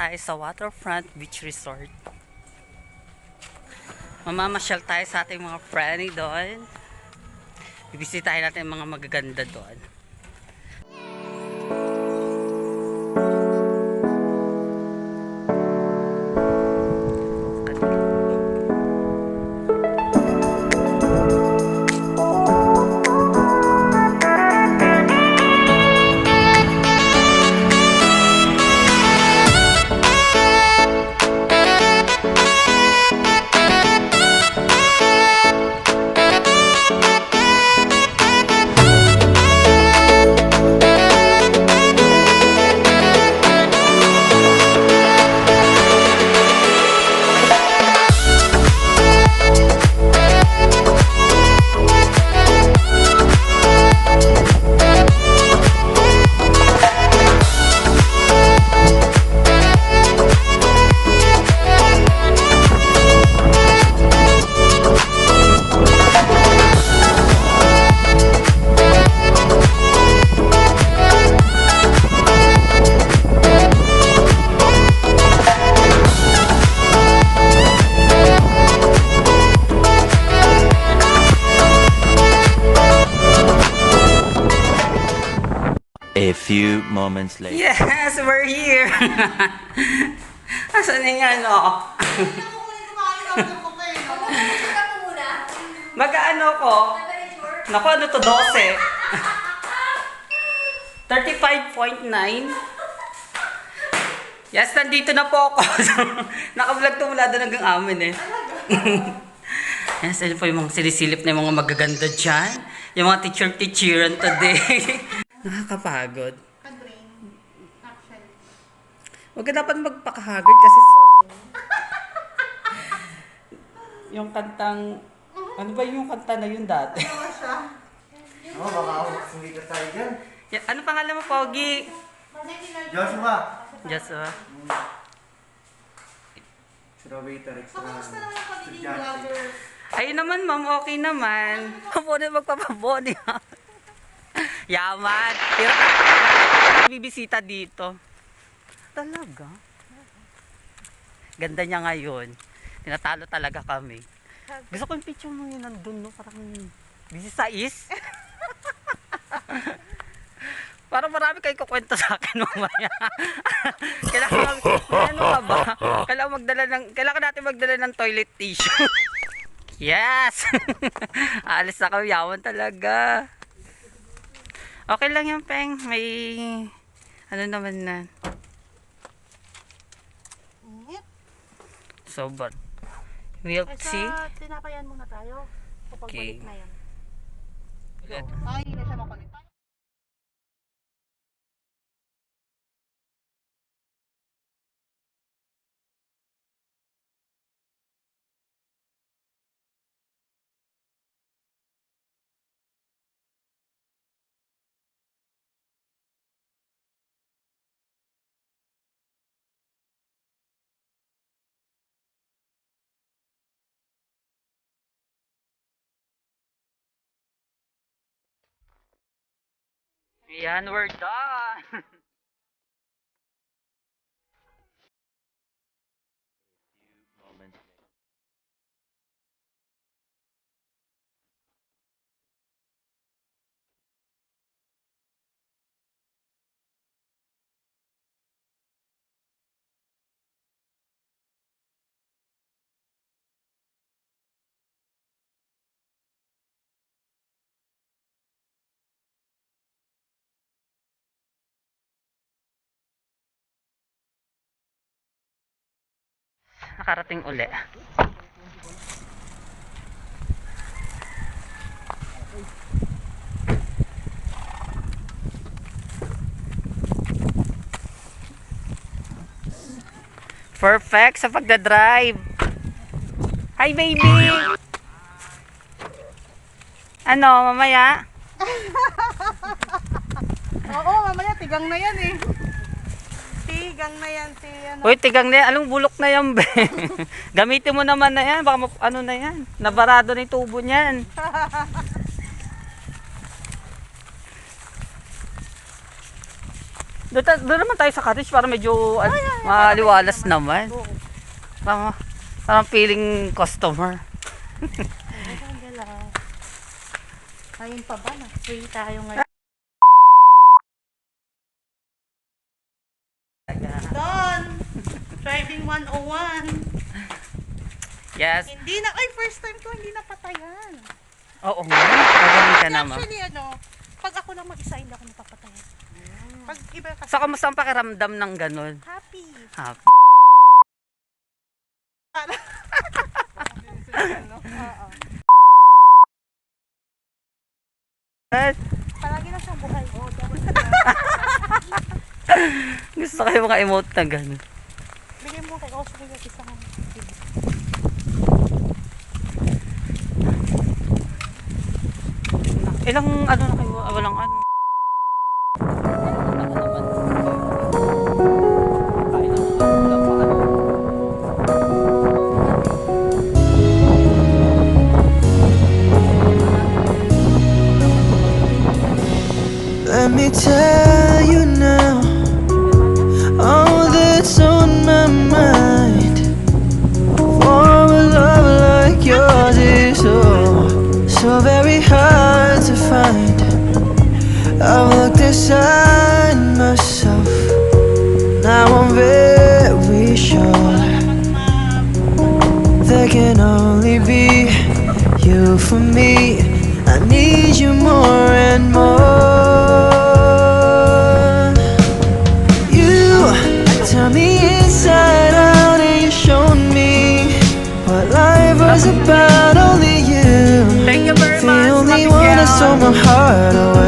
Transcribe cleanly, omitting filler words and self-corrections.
tayo sa Waterfront Beach Resort. Mamamasyal tayo sa ating mga friendly doon. Bibisitahin natin yung mga magaganda doon. A few moments later. Yes, we're here! Asan yung ano? Mag-ano ko? Naku, ano to? 12. 35.9. Yes, nandito na po ako. Naka-vlog to mula doon hanggang amin eh. Yes, yun po yung mga silisilip na yung mga magaganda dyan. Yung mga teacher-teacheran today. Nakakapagod. Huwag ka dapat magpakahagod kasi yung kantang, ano ba yung kanta na yun dati? Oo, baka hindi ka tayo dyan. Ano pangalan mo, Pogi? Joshua! Joshua. Strawberry Rex. Ayun naman, ma'am, okay naman. Pabone, magpapabone. Yaman. Pero bibisita dito. Talaga? Ganda niya ngayon. Tinatalo talaga kami. Gusto ko yung picture mo yun nandun, no? Parang busy sa is. Parang marami kayo kukwento sa akin mamaya. Ano ka ba? Kailangan natin magdala ng toilet tissue. Yes! Alis na kami, yaman talaga. Okay lang yung Peng. May ano naman na. Sober. Milk tea. Tinapayan muna tayo. Kapag Okay. balik na yan. Good. Ay, hindi na siya makulit. Yan, we're done. Moments later. Nakarating uli. Perfect sa pagdadrive. Hi, baby! Ano, mamaya? Oo, mamaya tigang na yan eh. Tigang na yan, ano. Uy, tigang na yan. Anong bulok na yan, be? Gamitin mo naman na yan. Baka ano na yan. Nabarado na yung tubo niyan. Doon naman tayo sa cottage para medyo maliwalas naman. Parang feeling customer. Ayun pa ba? Free tayo ngayon. Don! Driving 101. Yes. Hindi na, ay first time ko hindi napatayan. Oo nga. Magaling ka naman. Actually pag ako lang mag-isa hindi ako napapatayan. Pag iba kasi So, kamusta ang pakiramdam ng ganun? happy. Happy. Oo. At Palagi lang siyang buhay. gusto kayo mga emote na ganun. Bigyan mo kay Oscar yung isang Ilang ano na kayo? Walang ano. Let me tell you now all that's on my mind. For a love like yours is so very hard to find. I've looked inside myself, now I'm very sure there can only be you for me. I need you more and more. You turn me inside out and you showed me what life was about. Only you, Thank you very the much. only one that stole my heart away.